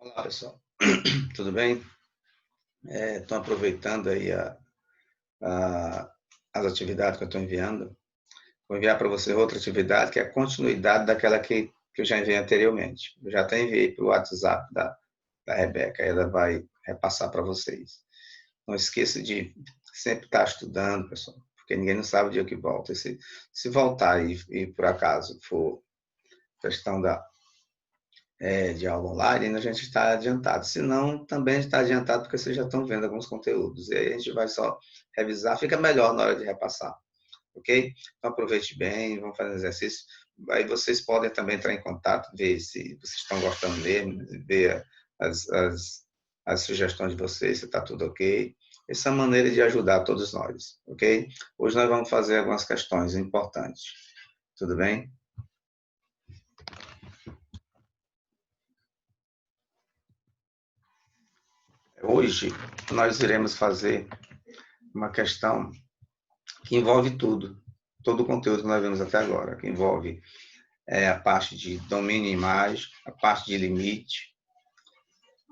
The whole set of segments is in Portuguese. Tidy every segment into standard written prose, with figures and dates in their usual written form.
Olá, pessoal. Tudo bem? Estou aproveitando aí as atividades que eu estou enviando. Vou enviar para você outra atividade que é a continuidade daquela que eu já enviei anteriormente. Eu já até enviei para o WhatsApp da Rebeca, ela vai repassar para vocês. Não esqueça de sempre estar estudando, pessoal, porque ninguém não sabe o dia que volta. Se voltar e por acaso for questão de aula online, a gente está adiantado. Se não, também está adiantado porque vocês já estão vendo alguns conteúdos. E aí a gente vai só revisar, fica melhor na hora de repassar, ok? Então aproveite bem, vamos fazer exercício. Aí vocês podem também entrar em contato, ver se vocês estão gostando mesmo, ver as sugestões de vocês, se está tudo ok. Essa é a maneira de ajudar todos nós, ok? Hoje nós vamos fazer algumas questões importantes. Tudo bem? Hoje nós iremos fazer uma questão que envolve tudo, todo o conteúdo que nós vemos até agora, que envolve a parte de domínio e imagem, a parte de limite,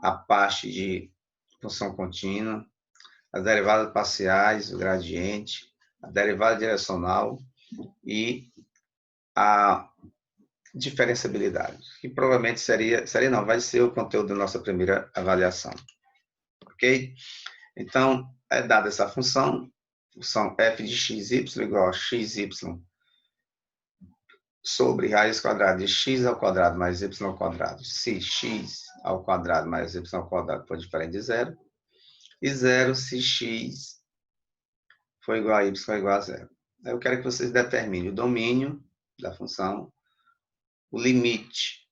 a parte de função contínua, as derivadas parciais, o gradiente, a derivada direcional e a diferenciabilidade, que provavelmente vai ser o conteúdo da nossa primeira avaliação, ok? Então, é dada essa função f de x, y igual a x, y sobre raiz quadrada de x ao quadrado mais y ao quadrado, se x ao quadrado mais y ao quadrado for diferente de zero, e zero se x for igual a y for igual a zero. Eu quero que vocês determinem o domínio da função, o limite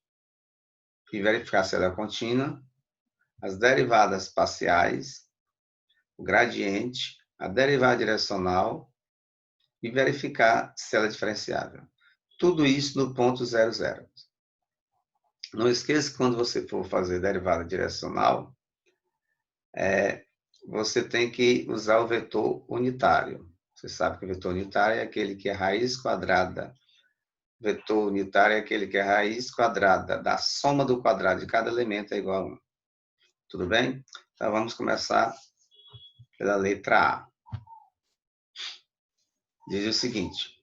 e verificar se ela é contínua, as derivadas parciais, o gradiente, a derivada direcional e verificar se ela é diferenciável. Tudo isso no ponto 00. Não esqueça que quando você for fazer derivada direcional, você tem que usar o vetor unitário. Você sabe que o vetor unitário é aquele que é raiz quadrada. O vetor unitário é aquele que é raiz quadrada da soma do quadrado de cada elemento é igual a 1. Tudo bem? Então vamos começar pela letra A. Diz o seguinte: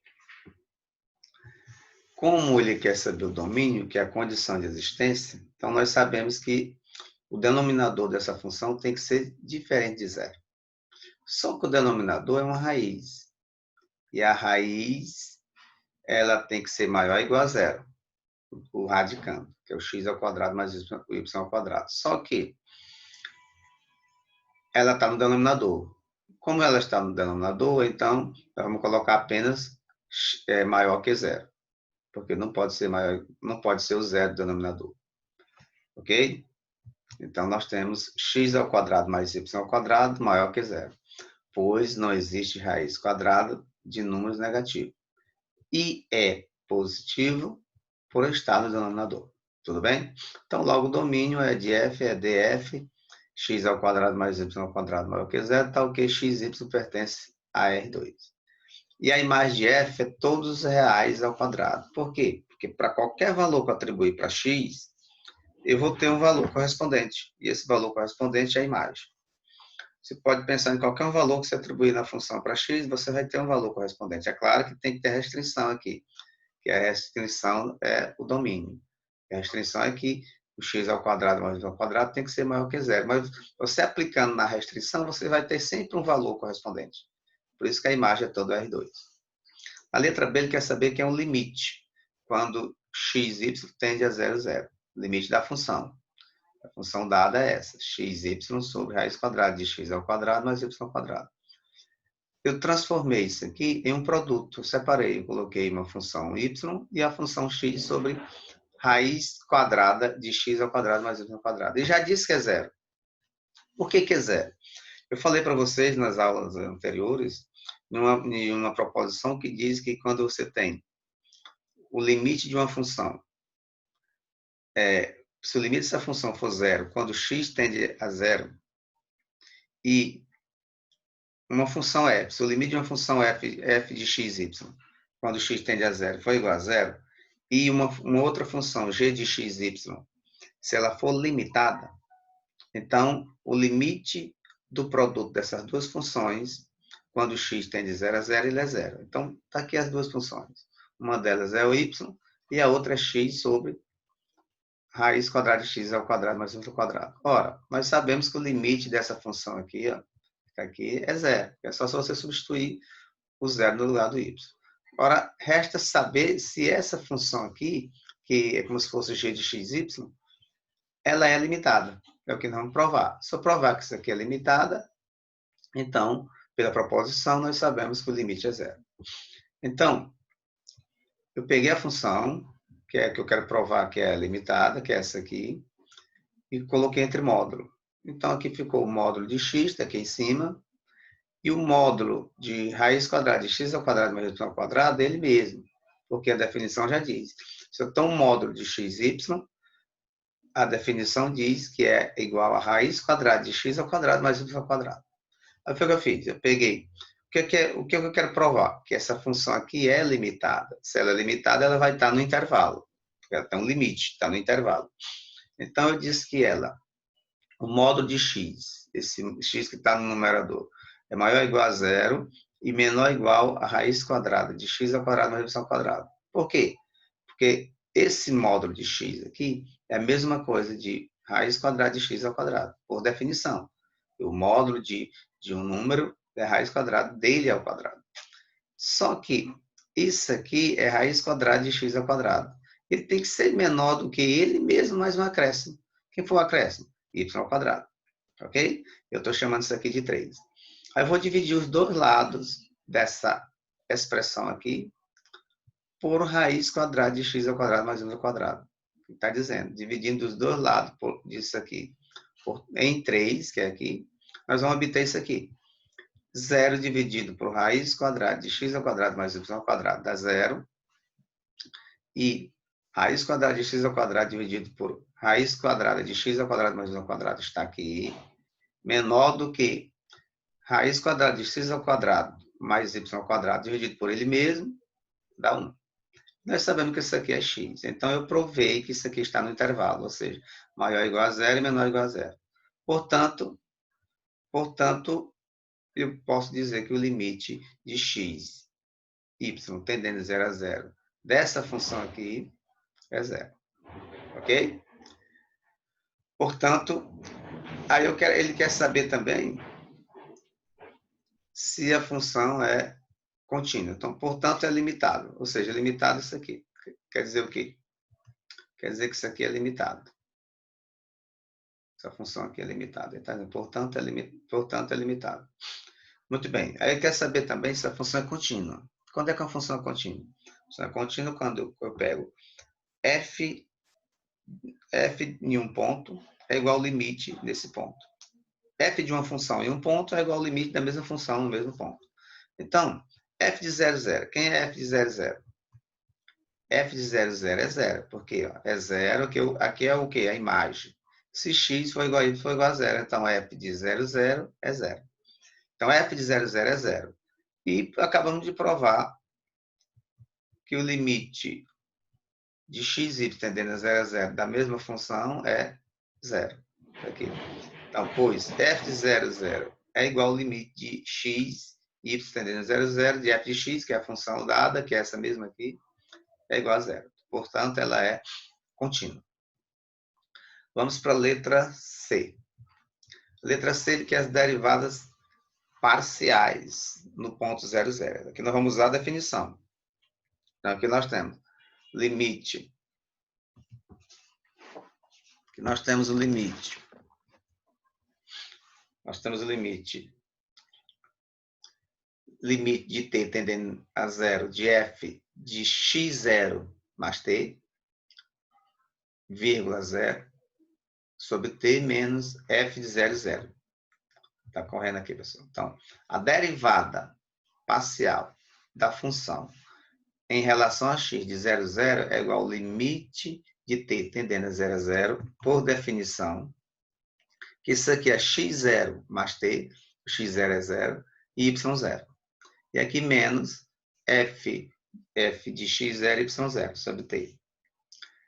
como ele quer saber o domínio, que é a condição de existência, então nós sabemos que o denominador dessa função tem que ser diferente de zero. Só que o denominador é uma raiz. E a raiz, ela tem que ser maior ou igual a zero. O radicando, que é o x ao quadrado mais o y ao quadrado. Só que ela está no denominador. Como ela está no denominador, então, vamos colocar apenas maior que zero. Porque não pode ser maior, não pode ser o zero do denominador. Ok? Então, nós temos x ao quadrado mais y ao quadrado maior que zero. Pois não existe raiz quadrada de números negativos. E é positivo por estar no denominador. Tudo bem? Então, logo o domínio é de f, é df, x ao quadrado mais y ao quadrado maior que zero, tal que xy pertence a R2. E a imagem de f é todos os reais ao quadrado. Por quê? Porque para qualquer valor que eu atribuir para x, eu vou ter um valor correspondente. E esse valor correspondente é a imagem. Você pode pensar em qualquer valor que você atribuir na função para x, você vai ter um valor correspondente. É claro que tem que ter restrição aqui, que a restrição é o domínio. A restrição é que o x ao quadrado mais y ao quadrado tem que ser maior que zero. Mas você aplicando na restrição, você vai ter sempre um valor correspondente. Por isso que a imagem é toda R2. A letra B ele quer saber que é um limite, quando x, y tende a 0, 0. Limite da função. A função dada é essa, xy sobre raiz quadrada de x ao quadrado mais y ao quadrado. Eu transformei isso aqui em um produto. Eu separei, eu coloquei uma função y e a função x sobre raiz quadrada de x ao quadrado mais y ao quadrado. E já disse que é zero. Por que é zero? Eu falei para vocês nas aulas anteriores, em uma proposição que diz que quando você tem o limite de uma função, se o limite dessa função for zero, quando x tende a zero, e uma função f, se o limite de uma função f de xy, quando x tende a zero, for igual a zero, e uma outra função g de xy, se ela for limitada, então o limite do produto dessas duas funções, quando x tende de 0 a 0, ele é zero. Então, está aqui as duas funções. Uma delas é o y e a outra é x sobre raiz quadrada de x ao quadrado mais 1 ao quadrado. Ora, nós sabemos que o limite dessa função aqui, ó, aqui é zero. É só se você substituir o zero no lugar do y. Ora, resta saber se essa função aqui, que é como se fosse g de xy, ela é limitada. É o que nós vamos provar. Se eu provar que isso aqui é limitada, então, pela proposição, nós sabemos que o limite é zero. Então, eu peguei a função, que é que eu quero provar que é limitada, que é essa aqui, e coloquei entre módulo. Então, aqui ficou o módulo de x, está aqui em cima, e o módulo de raiz quadrada de x ao quadrado mais y ao quadrado é ele mesmo, porque a definição já diz. Se eu tenho um módulo de xy, a definição diz que é igual a raiz quadrada de x ao quadrado mais y ao quadrado. Aí foi o que eu fiz, eu peguei. O que eu quero provar? Que essa função aqui é limitada. Se ela é limitada, ela vai estar no intervalo. Ela tem um limite, está no intervalo. Então, eu disse que ela, o módulo de x, esse x que está no numerador, é maior ou igual a zero e menor ou igual a raiz quadrada de x ao quadrado mais y ao quadrado. Por quê? Porque esse módulo de x aqui é a mesma coisa de raiz quadrada de x ao quadrado, por definição. O módulo de um número é raiz quadrada dele ao quadrado. Só que isso aqui é raiz quadrada de x ao quadrado. Ele tem que ser menor do que ele mesmo mais um acréscimo. Quem for o acréscimo? Y ao quadrado. Ok? Eu estou chamando isso aqui de 3. Aí eu vou dividir os dois lados dessa expressão aqui por raiz quadrada de x ao quadrado mais 1 ao quadrado. Está dizendo, dividindo os dois lados disso aqui em 3, que é aqui, nós vamos obter isso aqui. 0 dividido por raiz quadrada de x ao quadrado mais y ao quadrado dá 0. E raiz quadrada de x ao quadrado dividido por raiz quadrada de x ao quadrado mais y ao quadrado está aqui. Menor do que raiz quadrada de x ao quadrado mais y ao quadrado dividido por ele mesmo dá 1. Nós sabemos que isso aqui é x. Então, eu provei que isso aqui está no intervalo, ou seja, maior ou igual a 0 e menor ou igual a 0. Portanto, eu posso dizer que o limite de x, y, tendendo de 0 a 0, dessa função aqui é 0. Ok? Portanto, aí ele quer saber também se a função é contínua. Então, portanto, é limitado. Ou seja, limitado isso aqui. Quer dizer o quê? Quer dizer que isso aqui é limitado. Essa função aqui é limitada. Então, portanto, é limitado. Muito bem. Aí quer saber também se a função é contínua. Quando é que a função é contínua? A função é contínua quando eu pego f em um ponto é igual ao limite desse ponto. F de uma função em um ponto é igual ao limite da mesma função no mesmo ponto. Então, f de 0, 0. Quem é f de 0, 0? F de 0, 0 é 0. Por quê? É 0, aqui é o quê? A imagem. Se x for igual a y, for igual a 0. Então, f de 0, 0 é 0. Então, f de 0, 0 é 0. E acabamos de provar que o limite de xy tendendo a 0 a 0 da mesma função é 0. Aqui. Então, pois f de 0, 0 é igual ao limite de x, y tendendo a 0 a 0, de f de x, que é a função dada, que é essa mesma aqui, é igual a 0. Portanto, ela é contínua. Vamos para a letra C. Letra C, que é as derivadas parciais no ponto 0, 0. Aqui nós vamos usar a definição. Então, aqui nós temos limite. Aqui nós temos o limite. Nós temos o limite de t tendendo a 0 de f de x0 mais t, vírgula 0, sobre t menos f de 0, 0. Está correndo aqui, pessoal. Então, a derivada parcial da função em relação a x de 0, 0 é igual ao limite de t tendendo a 0 a 0, por definição, que isso aqui é x0 mais t, x0 é 0, e y0. E aqui menos f de x0 e y0 sobre t.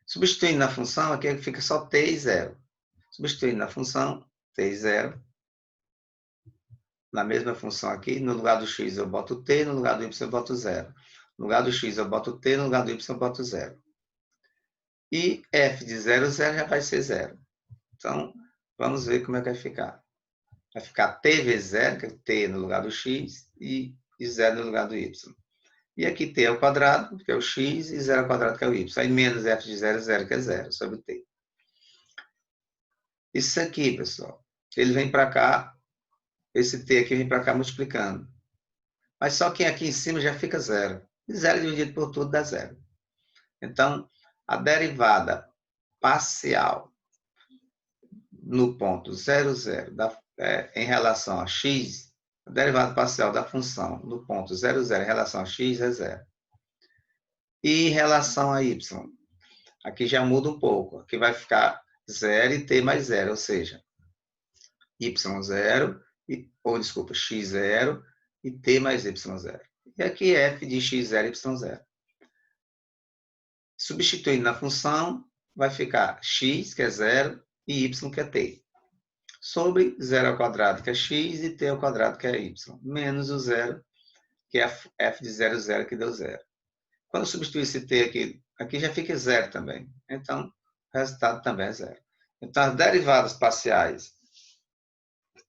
Substituindo na função, aqui fica só t e 0. Substituindo na função, t e 0. Na mesma função aqui, no lugar do x eu boto t, no lugar do y eu boto 0. No lugar do x eu boto t, no lugar do y eu boto 0. E f de 0, 0 já vai ser 0. Então, vamos ver como é que vai ficar. Vai ficar t vezes 0, que é t no lugar do x, e 0 no lugar do y. E aqui t ao quadrado, que é o x, e 0 ao quadrado, que é o y. Aí menos f de 0, 0, que é 0, sobre t. Isso aqui, pessoal, ele vem para cá, esse t aqui vem para cá multiplicando. Mas só que aqui em cima já fica 0. E 0 dividido por tudo dá 0. Então, a derivada parcial no ponto 0, 0, em relação a x, a derivada parcial da função no ponto 0, 0 em relação a x é 0. E em relação a y, aqui já muda um pouco. Aqui vai ficar 0 e t mais 0, ou seja, y0, x0 e t mais y0. E aqui f de x0 e y0. Substituindo na função, vai ficar x, que é 0, e y, que é t. Sobre 0 ao quadrado, que é x, e t ao quadrado, que é y. Menos o 0, que é f de 0, 0, que deu 0. Quando eu substituir esse t aqui, aqui já fica 0 também. Então, o resultado também é 0. Então, as derivadas parciais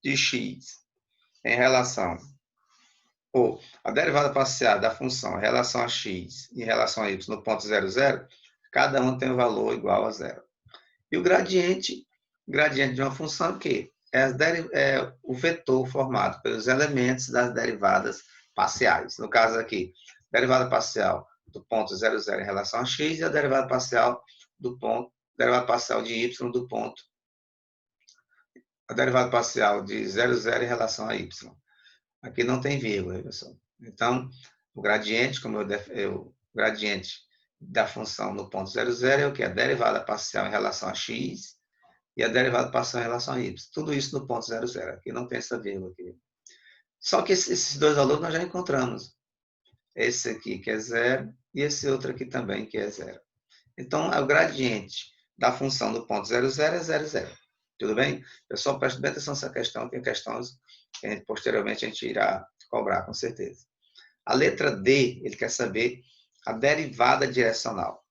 de x em relação, ou a derivada parcial da função em relação a x e em relação a y no ponto 0, 0, cada um tem um valor igual a 0. E o gradiente de uma função é o quê? É o vetor formado pelos elementos das derivadas parciais. No caso aqui, derivada parcial do ponto 0, 0 em relação a x e a derivada parcial de y do ponto, a derivada parcial de 0, 0 em relação a y. Aqui não tem vírgula, pessoal. Então, o gradiente, o gradiente da função no ponto 0, 0 é o que? A derivada parcial em relação a x e a derivada parcial em relação a y. Tudo isso no ponto 0, 0. Aqui não tem essa vírgula aqui. Só que esses dois valores nós já encontramos. Esse aqui que é 0 e esse outro aqui também que é 0. Então, o gradiente da função do ponto 0, 0 é 0, 0. Tudo bem? Pessoal, preste bem atenção nessa questão. Tem questões que posteriormente a gente irá cobrar, com certeza. A letra D, ele quer saber a derivada direcional.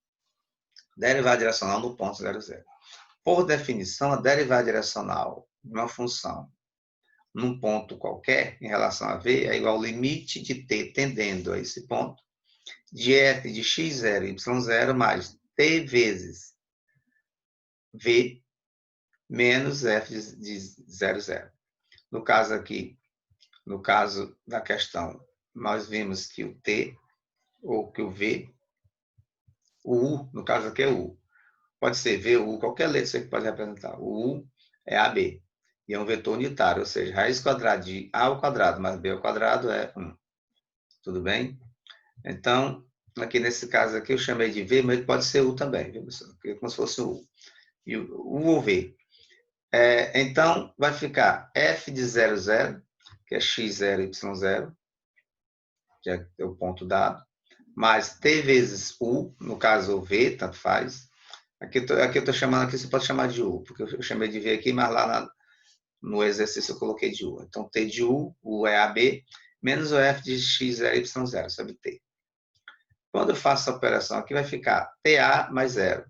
Derivada direcional no ponto 0, 0. Por definição, a derivada direcional de uma função num ponto qualquer, em relação a v, é igual ao limite de t tendendo a esse ponto, de f de x0 e y0 mais t vezes v menos f de 0, 0. No caso aqui, no caso da questão, nós vimos que o t, ou que o v, o u, no caso aqui é o u, pode ser v, u, qualquer letra que pode representar. O u é AB. E é um vetor unitário, ou seja, raiz quadrada de A ao quadrado mais B ao quadrado é 1. Tudo bem? Então, aqui nesse caso aqui eu chamei de V, mas pode ser U também, viu, pessoal? Porque é como se fosse U. E U ou V. Então, vai ficar F de 0, 0, que é x0, y0, que é o ponto dado, mais T vezes U, no caso V, tanto faz. Aqui eu estou chamando, aqui você pode chamar de U, porque eu chamei de V aqui, mas lá no exercício eu coloquei de U. Então, T de U é AB, menos o F de x0, y0, sobre T. Quando eu faço essa operação aqui, vai ficar TA mais 0.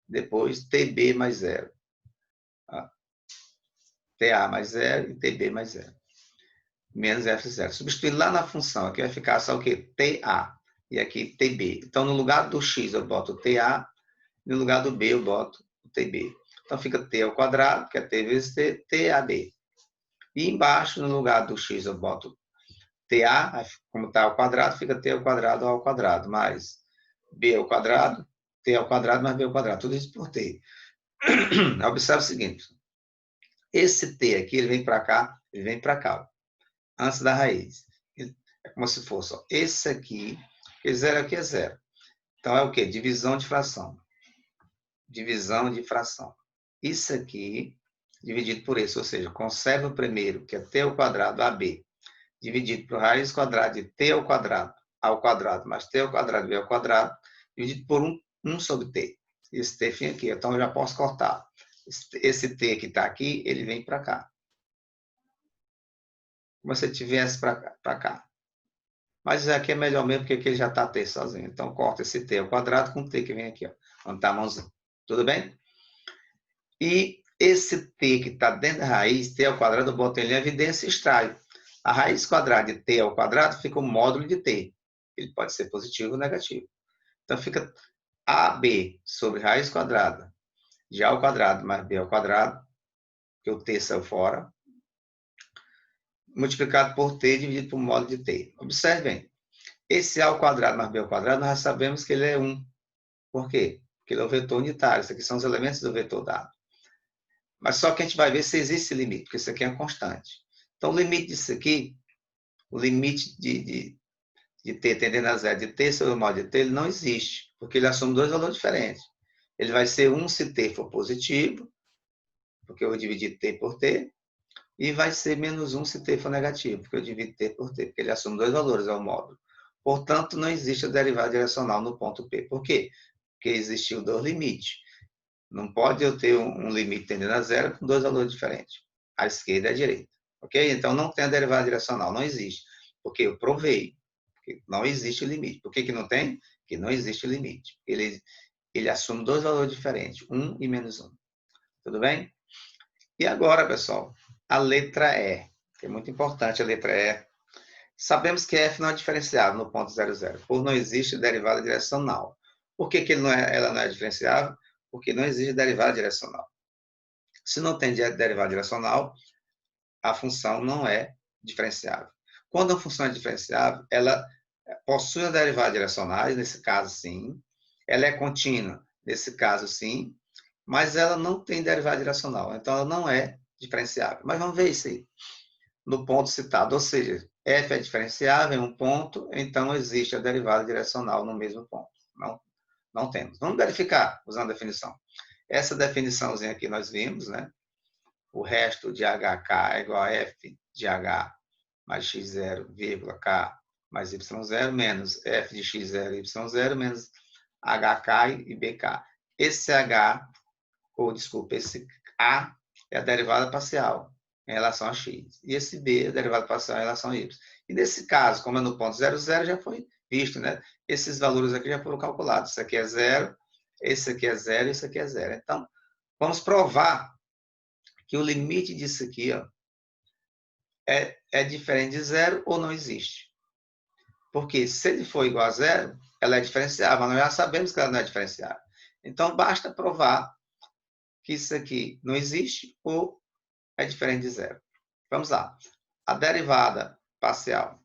Depois, TB mais 0. TA mais 0 e TB mais 0. Menos F de 0. Substituindo lá na função, aqui vai ficar só o quê? TA. E aqui TB. Então, no lugar do x eu boto TA, no lugar do B eu boto o TB. Então, fica T ao quadrado, que é T vezes T, TAB. E embaixo, no lugar do x, eu boto TA, como está ao quadrado, fica T ao quadrado, mais B ao quadrado, T ao quadrado, mais B ao quadrado. Tudo isso por T. Observe o seguinte. Esse T aqui, ele vem para cá, ó, antes da raiz. É como se fosse, ó, esse aqui, que 0 aqui é 0. Então, é o quê? Divisão de fração. Divisão de fração. Isso aqui, dividido por esse, ou seja, conserva o primeiro, que é T ao quadrado, AB, dividido por raiz quadrada de T ao quadrado, mais T ao quadrado, B ao quadrado, dividido por 1 sobre T. esse t vem aqui. Então, eu já posso cortar. Esse t que está aqui, ele vem para cá. Como se ele tivesse para cá. Mas aqui é melhor mesmo, porque aqui ele já está t sozinho. Então, corta esse t ao quadrado com o t que vem aqui, ó, onde está a mãozinha. Tudo bem? E esse t que está dentro da raiz, t ao quadrado, eu boto ele em evidência e extraio. A raiz quadrada de t ao quadrado fica o módulo de t. Ele pode ser positivo ou negativo. Então, fica AB sobre raiz quadrada de A ao quadrado mais B ao quadrado, que o t saiu fora, multiplicado por t dividido por módulo de t. Observe bem. Esse A ao quadrado mais B ao quadrado, nós já sabemos que ele é 1. Por quê? Porque ele é o vetor unitário. Isso aqui são os elementos do vetor dado. Mas só que a gente vai ver se existe limite, porque isso aqui é constante. Então, o limite disso aqui, o limite de t tendendo a zero, de t sobre o módulo de t, ele não existe, porque ele assume dois valores diferentes. Ele vai ser 1 se t for positivo, porque eu vou dividir t por t, e vai ser menos 1 se t for negativo, porque eu divido t por t, porque ele assume dois valores, é o módulo. Portanto, não existe a derivada direcional no ponto P. Por quê? Porque existiu dois limites. Não pode eu ter um limite tendendo a zero com dois valores diferentes, a esquerda e a direita. Ok? Então, não tem a derivada direcional, não existe. Porque eu provei, porque não existe limite. Por que, que não tem? Porque não existe limite. Ele assume dois valores diferentes, 1 e menos 1. Tudo bem? E agora, pessoal, a letra E, que é muito importante a letra E. Sabemos que f não é diferenciável no ponto 00, por não existe derivada direcional. Por que, que ela não é diferenciável? Porque não existe derivada direcional. Se não tem derivada direcional, a função não é diferenciável. Quando a função é diferenciável, ela possui a derivada direcionais, nesse caso sim. Ela é contínua, nesse caso sim. Mas ela não tem derivada direcional. Então, ela não é diferenciável. Mas vamos ver isso aí no ponto citado. Ou seja, f é diferenciável em um ponto, então existe a derivada direcional no mesmo ponto. Não temos. Vamos verificar usando a definição. Essa definiçãozinha aqui nós vimos, né? O resto de HK é igual a f de H mais x0, vírgula, k mais y0, menos f de x0 e y0, menos HK e BK. Esse H, ou desculpa, esse A é a derivada parcial em relação a x. E esse B é a derivada parcial em relação a y. E nesse caso, como é no ponto 00, já foi visto, né? Esses valores aqui já foram calculados. Isso aqui é 0, esse aqui é 0 e isso aqui é 0. Então, vamos provar que o limite disso aqui, ó, é diferente de 0 ou não existe. Porque se ele for igual a 0, ela é diferenciável, mas nós já sabemos que ela não é diferenciável. Então, basta provar que isso aqui não existe ou é diferente de 0. Vamos lá. A derivada parcial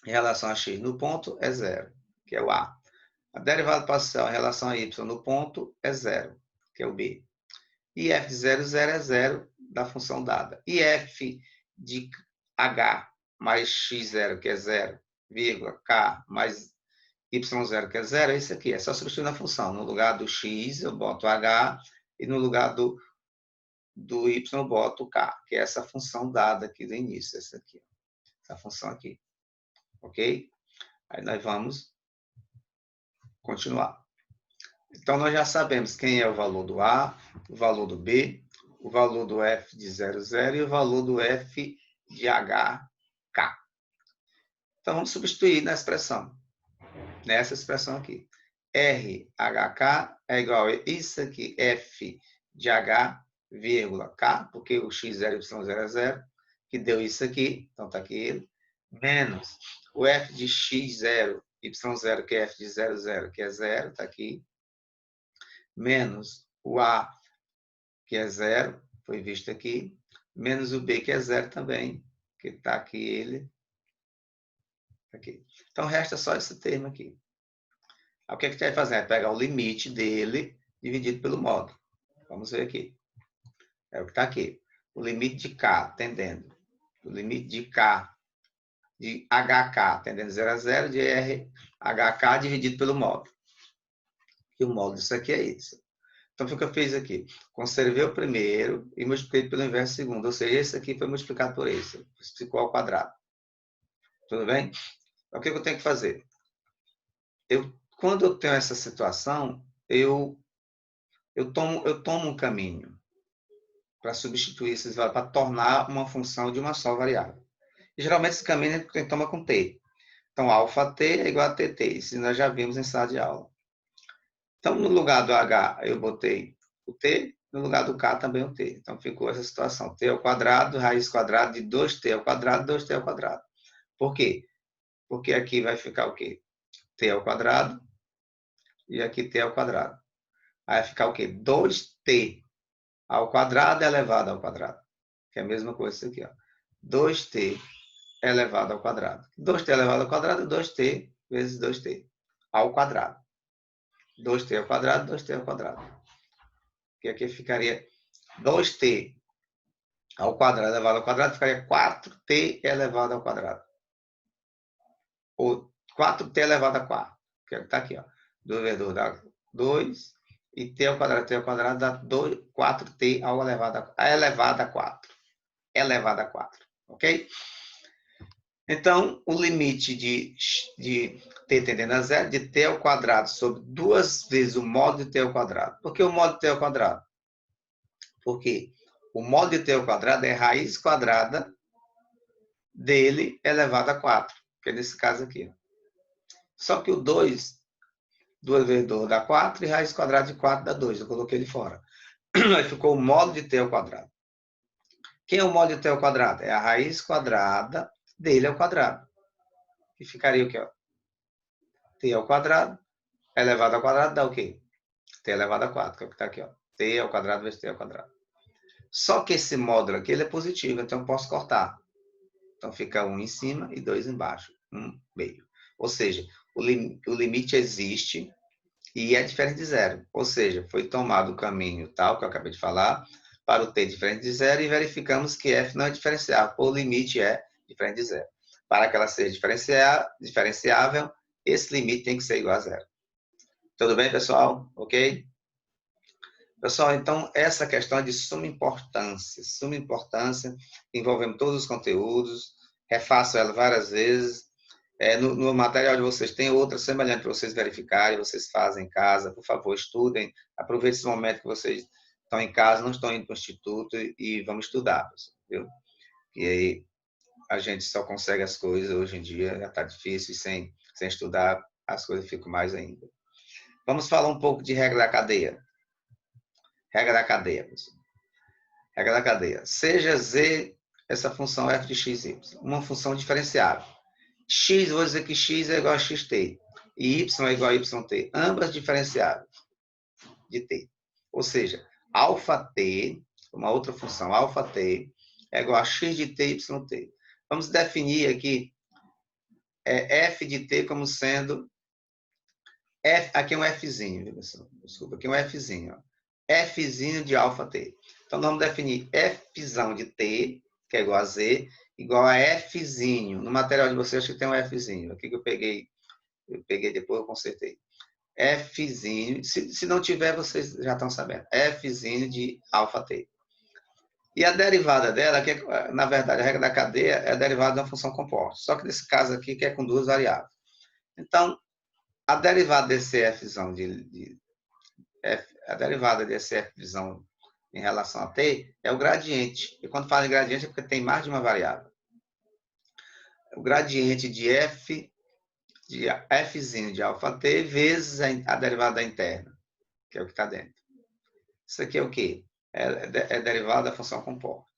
em relação a x no ponto é 0, que é o A. A derivada parcial em relação a y no ponto é 0, que é o B. E f de 0, 0 é 0 da função dada. E f de h mais x0, que é 0, vírgula, k mais y0, que é 0, é isso aqui. É só substituir na função. No lugar do x, eu boto h, e no lugar do y, eu boto k, que é essa função dada aqui do início, essa aqui. Essa função aqui. Ok? Aí nós vamos continuar. Então, nós já sabemos quem é o valor do A, o valor do B, o valor do f de 00 e o valor do f de hk. Então, vamos substituir na expressão, nessa expressão aqui. RHK é igual a isso aqui, f de h, vírgula, k, porque o x0 e y0 é 0, que deu isso aqui, então está aqui ele, menos o f de x0, y0, que é f de 00, que é 0, está aqui, menos o A, que é 0, foi visto aqui, menos o B, que é 0 também, que está aqui ele. Aqui. Então, resta só esse termo aqui. Aí, o que a gente vai fazer? É pegar o limite dele dividido pelo módulo. Vamos ver aqui. É o que está aqui. O limite de K tendendo. O limite de K, de HK tendendo 0 a 0, de RHK dividido pelo módulo. E o módulo disso aqui é isso. Então, foi o que eu fiz aqui. Conservei o primeiro e multipliquei pelo inverso segundo. Ou seja, esse aqui foi multiplicado por esse. Ficou ao quadrado. Tudo bem? Então, o que eu tenho que fazer? Quando eu tenho essa situação, eu eu tomo um caminho para substituir esses valores, para tornar uma função de uma só variável. E, geralmente esse caminho a gente toma com t. Então, alfa t é igual a tt. Isso nós já vimos em sala de aula. Então, no lugar do h, eu botei o t, no lugar do k também o t. Então, ficou essa situação. T ao quadrado, raiz quadrada de 2t ao quadrado, 2t ao quadrado. Por quê? Porque aqui vai ficar o quê? T ao quadrado e aqui t ao quadrado. Aí vai ficar o quê? 2t ao quadrado elevado ao quadrado. Que é a mesma coisa isso aqui, ó. 2t elevado ao quadrado. 2t elevado ao quadrado é 2t vezes 2t ao quadrado. 2t ao quadrado, 2t ao quadrado. Que aqui ficaria 2t ao quadrado elevado ao quadrado, ficaria 4t elevado ao quadrado. Ou 4t elevado a 4. Que está aqui, ó. 2 vezes 2 dá 2. E t ao quadrado dá 4t ao elevado a 4. Elevado a 4. Ok? Então, o limite de t tendendo a zero, de t ao quadrado sobre 2 vezes o módulo de t ao quadrado. Por que o módulo de t ao quadrado? Porque o módulo de t ao quadrado é raiz quadrada dele elevado a 4, que é nesse caso aqui. Só que o 2 vezes 2 dá 4 e raiz quadrada de 4 dá 2. Eu coloquei ele fora. Aí ficou o módulo de t ao quadrado. Quem é o módulo de t ao quadrado? É a raiz quadrada dele ao quadrado. Que ficaria o quê? T ao quadrado elevado ao quadrado dá o quê? T elevado a 4, que é o que está aqui. Ó. T ao quadrado vezes T ao quadrado. Só que esse módulo aqui ele é positivo, então eu posso cortar. Então fica 1 em cima e 2 embaixo. 1 meio. Ou seja, o limite existe e é diferente de zero. Ou seja, foi tomado o caminho tal, que eu acabei de falar, para o t diferente de zero e verificamos que f não é diferenciável, ou o limite é diferente de zero. Para que ela seja diferenciável, esse limite tem que ser igual a zero. Tudo bem, pessoal? Ok? Pessoal, então, essa questão é de suma importância, envolvendo todos os conteúdos, refaço ela várias vezes. No material de vocês tem outra semelhante para vocês verificarem, vocês fazem em casa, por favor, estudem, aproveitem esse momento que vocês estão em casa, não estão indo para o instituto e vamos estudar, viu? E aí a gente só consegue as coisas hoje em dia, já está difícil, e sem estudar as coisas ficam mais ainda. Vamos falar um pouco de regra da cadeia. Regra da cadeia, pessoal. Regra da cadeia. Seja z essa função f de x, y, uma função diferenciável. X, vou dizer que x é igual a xt. E y é igual a yt. Ambas diferenciáveis de t. Ou seja, αt, uma outra função, αt, é igual a x de t, yt. Vamos definir aqui f de t como sendo... aqui é um fzinho, pessoal. Desculpa, aqui é um fzinho. Ó. Fzinho de αt. Então, nós vamos definir fzão de t, que é igual a z, igual a fzinho. No material de vocês, acho que tem um fzinho. Aqui que eu peguei depois, eu consertei. Fzinho, se não tiver, vocês já estão sabendo. Fzinho de αt. E a derivada dela, que é, na verdade, a regra da cadeia é a derivada de uma função composta. Só que nesse caso aqui, que é com duas variáveis. Então, a derivada desse fzão a derivada desse fzão em relação a t é o gradiente. E quando fala em gradiente é porque tem mais de uma variável. O gradiente de fzinho de αt vezes a derivada interna, que é o que está dentro. Isso aqui é o quê? É derivada da função composta.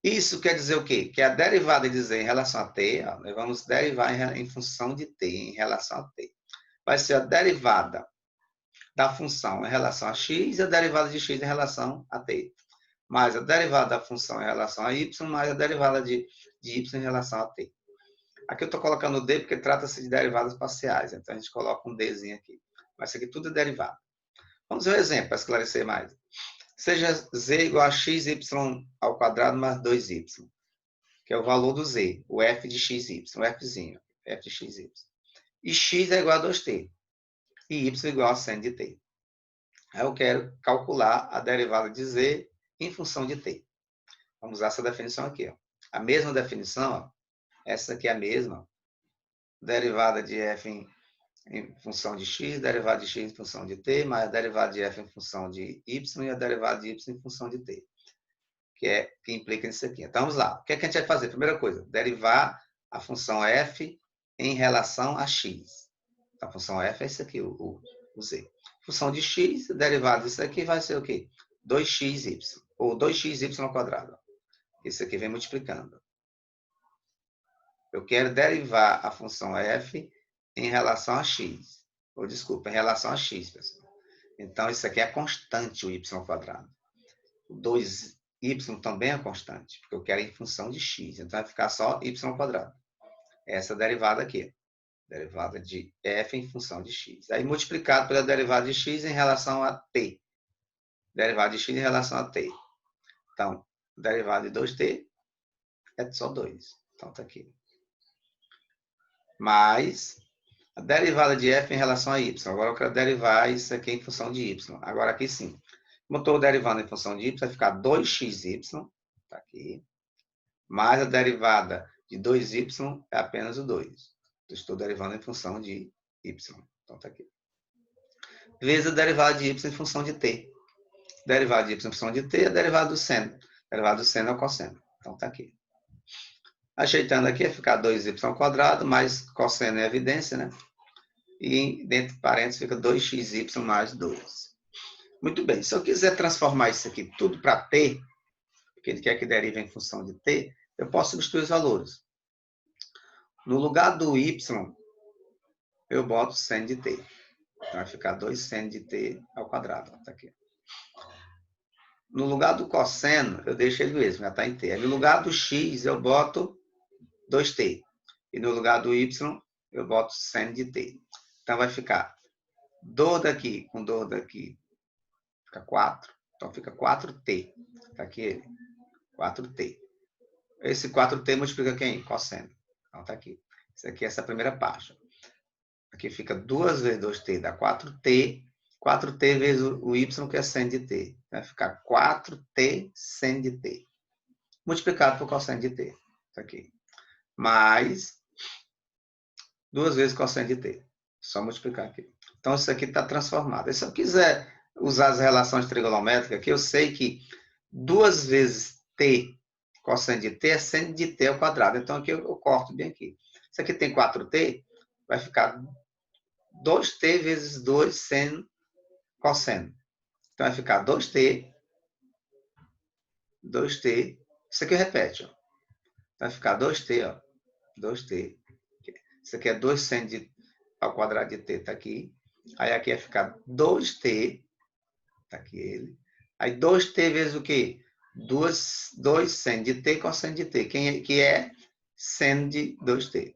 Isso quer dizer o quê? Que a derivada de z em relação a t, ó, nós vamos derivar em função de t, em relação a t. Vai ser a derivada da função em relação a x e a derivada de x em relação a t. Mais a derivada da função em relação a y, mais a derivada de y em relação a t. Aqui eu estou colocando o d porque trata-se de derivadas parciais. Então, a gente coloca um dzinho aqui. Mas isso aqui tudo é derivado. Vamos ver um exemplo para esclarecer mais. Seja z igual a xy ao quadrado mais 2y, que é o valor do z, o f de xy, o fzinho, f de xy. E x é igual a 2t. E y igual a seno de t. Aí eu quero calcular a derivada de z em função de t. Vamos usar essa definição aqui. Ó. A mesma definição, ó, essa aqui é a mesma. Derivada de f em função de x, derivada de x em função de t, mais a derivada de f em função de y e a derivada de y em função de t, que implica nisso aqui. Então, vamos lá. O que é que a gente vai fazer? Primeira coisa, derivar a função f em relação a x. A função f é isso aqui, o z. Função de x, derivada disso aqui vai ser o quê? 2xy, ou 2xy ao quadrado. Isso aqui vem multiplicando. Eu quero derivar a função f em relação a x. Ou, desculpa, em relação a x, pessoal. Então, isso aqui é constante, o y ao quadrado. O 2y também é constante, porque eu quero em função de x. Então, vai ficar só y ao quadrado. Essa derivada aqui. Derivada de f em função de x. Aí, multiplicado pela derivada de x em relação a t. Derivada de x em relação a t. Então, derivada de 2t é só 2. Então, está aqui. Mais a derivada de f em relação a y. Agora eu quero derivar isso aqui em função de y. Agora aqui sim. Como eu estou derivando em função de y, vai ficar 2xy, está aqui, mais a derivada de 2y é apenas o 2. Eu estou derivando em função de y. Então está aqui. Vezes a derivada de y em função de t. Derivada de y em função de t é a derivada do seno. Derivada do seno é o cosseno. Então está aqui. Ajeitando aqui, vai ficar 2y ao quadrado, mais cosseno é evidência, né? E dentro de parênteses fica 2xy mais 2. Muito bem, se eu quiser transformar isso aqui tudo para t, porque ele quer que derive em função de t, eu posso substituir os valores. No lugar do y, eu boto seno de t. Então vai ficar 2 seno de t ao quadrado. Tá aqui. No lugar do cosseno, eu deixo ele mesmo, já está em t. No lugar do x, eu boto 2t. E no lugar do y, eu boto seno de t. Então vai ficar dor daqui com dor daqui. Fica 4. Então fica 4t. Está aqui ele. 4t. Esse 4t multiplica quem? Cosseno. Então está aqui. Isso aqui é essa primeira parte. Aqui fica 2 vezes 2t dá 4t. 4t vezes o y, que é seno de t. Vai ficar 4t seno de t. Multiplicado por cosseno de t. Isso aqui. Mais 2 vezes cosseno de t. Só multiplicar aqui. Então, isso aqui está transformado. E se eu quiser usar as relações trigonométricas aqui, eu sei que 2 vezes t cosseno de t é seno de t ao quadrado. Então, aqui eu corto bem aqui. Isso aqui tem 4t, vai ficar 2t vezes 2 seno cosseno. Então, vai ficar 2t. Isso aqui repete, ó. Vai ficar 2t, ó. 2t. Isso aqui é 2 seno ao quadrado de t, está aqui. Aí aqui vai ficar 2t. Está aqui ele. Aí 2t vezes o quê? 2 seno de t cosseno de t. Que é seno de 2t.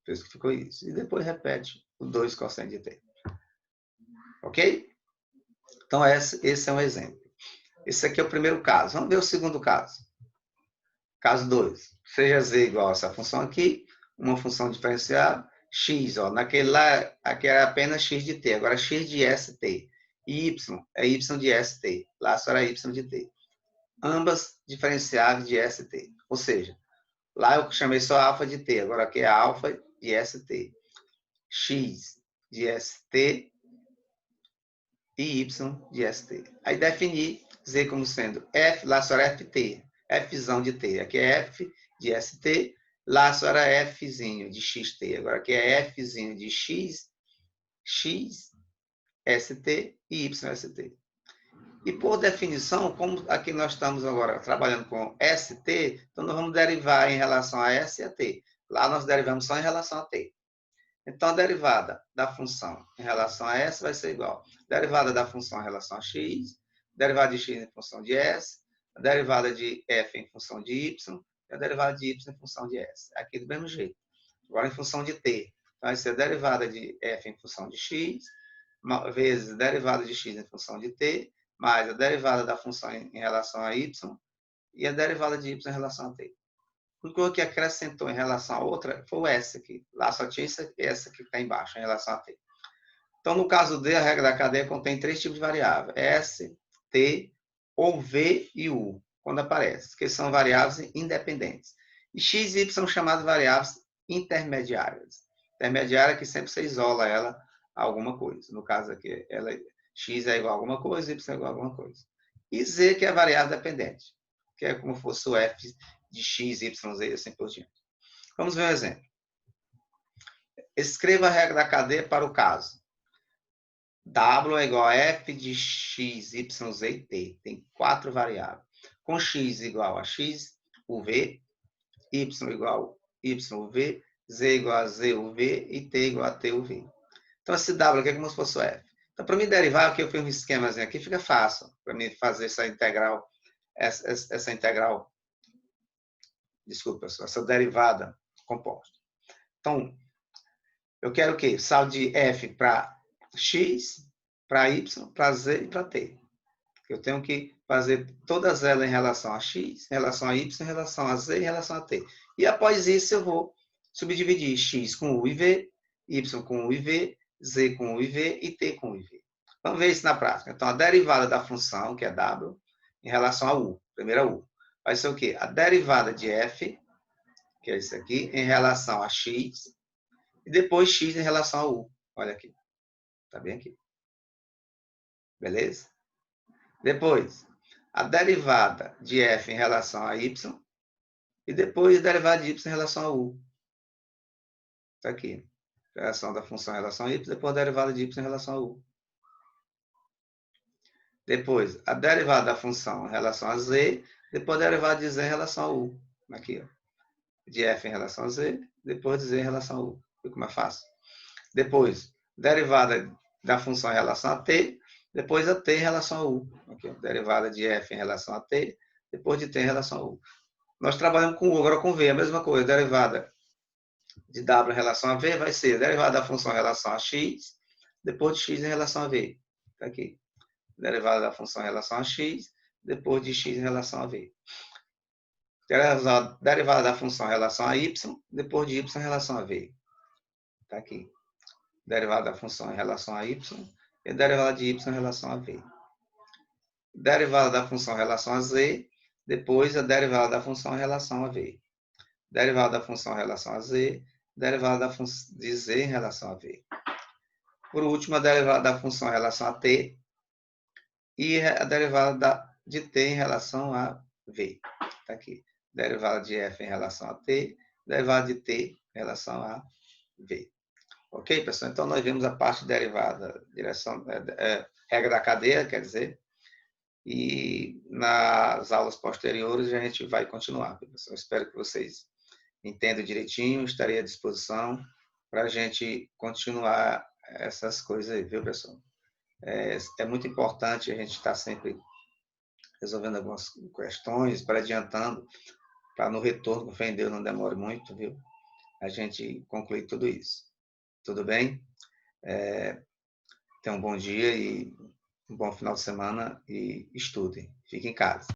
Por isso que ficou isso. E depois repete o 2 cosseno de t. Ok? Então, esse é um exemplo. Esse aqui é o primeiro caso. Vamos ver o segundo caso. Caso 2. Seja z igual a essa função aqui, uma função diferencial, x, ó, naquele lá, aqui era apenas x de t, agora x de st. E y é y de st. Lá só era y de t. Ambas diferenciáveis de st. Ou seja, lá eu chamei só alfa de t, agora aqui é alfa de st. X de st e y de st. Aí definir z como sendo f, lá só era ft, fzão de t. Aqui é f de st, lá só era fzinho de xt. Agora aqui é fzinho de x, x, st e y, st. E por definição, como aqui nós estamos agora trabalhando com st, então nós vamos derivar em relação a s e a t. Lá nós derivamos só em relação a t. Então, a derivada da função em relação a s vai ser igual. Derivada da função em relação a x, derivada de x em função de s, a derivada de f em função de y, e a derivada de y em função de s. Aqui do mesmo jeito. Agora, em função de t, vai ser a derivada de f em função de x, vezes a derivada de x em função de t, mais a derivada da função em relação a y, e a derivada de y em relação a t. A única coisa que acrescentou em relação a outra foi o S aqui. Lá só tinha essa aqui que está embaixo, em relação a T. Então, no caso D, a regra da cadeia contém 3 tipos de variáveis. S, T, ou V e U, quando aparece, que são variáveis independentes. E X e Y são chamadas variáveis intermediárias. intermediária que sempre você isola ela a alguma coisa. No caso aqui, ela, x é igual a alguma coisa, y é igual a alguma coisa. E z, que é a variável dependente, que é como se fosse o f de x, y, z e assim por diante. Vamos ver um exemplo. Escreva a regra da cadeia para o caso. W é igual a f de x, y, z e t. Tem 4 variáveis. Com x igual a x, uv, y igual a yv, z igual a zuv e t igual a tuv. Então, esse w aqui é como se fosse o f. Então, para me derivar, aqui eu fiz um esquemazinho aqui, fica fácil para mim fazer essa integral, desculpa, essa derivada composta. Então, eu quero o quê? Saldo de f para x, para y, para z e para t. Eu tenho que fazer todas elas em relação a x, em relação a y, em relação a z, em relação a t. E após isso eu vou subdividir x com u e v, y com u e v, z com u e v e t com u e v. Vamos ver isso na prática. Então, a derivada da função, que é w, em relação a u, primeira u, vai ser o quê? A derivada de f, que é isso aqui, em relação a x, e depois x em relação a u. Olha aqui. Tá bem aqui. Beleza? Depois, a derivada de f em relação a y, e depois a derivada de y em relação a u. Está aqui. A relação da função em relação a y, depois a derivada de y em relação a u. Depois, a derivada da função em relação a z, depois a derivada de z em relação a u. Aqui, ó. De f em relação a z, depois de z em relação a u. Viu como é fácil? Depois, derivada da função em relação a t, depois a t em relação a u. Aqui, ó. Derivada de f em relação a t, depois de t em relação a u. Nós trabalhamos com u, agora com v, a mesma coisa. Derivada de w em relação a v vai ser derivada da função em relação a x, depois de x em relação a v. Está aqui. Derivada da função em relação a x, depois de x em relação a v. Derivada da função em relação a y, depois de y em relação a v. Está aqui. Derivada da função em relação a y e derivada de y em relação a v. Derivada da função em relação a z, depois a derivada da função em relação a v. Derivada da função em relação a z, derivada de z em relação a v. Por último, a derivada da função em relação a t e a derivada de t em relação a v. Está aqui. Derivada de f em relação a t, derivada de t em relação a v. Ok, pessoal? Então, nós vimos a parte derivada, regra da cadeia, quer dizer, e nas aulas posteriores a gente vai continuar, pessoal. Espero que vocês entendam direitinho, estarei à disposição para a gente continuar essas coisas aí, viu, pessoal? É muito importante a gente estar sempre resolvendo algumas questões, para adiantando, para no retorno, com fé em Deus, não demore muito, viu? A gente concluir tudo isso. Tudo bem? Tenham um bom dia e um bom final de semana e estudem. Fiquem em casa.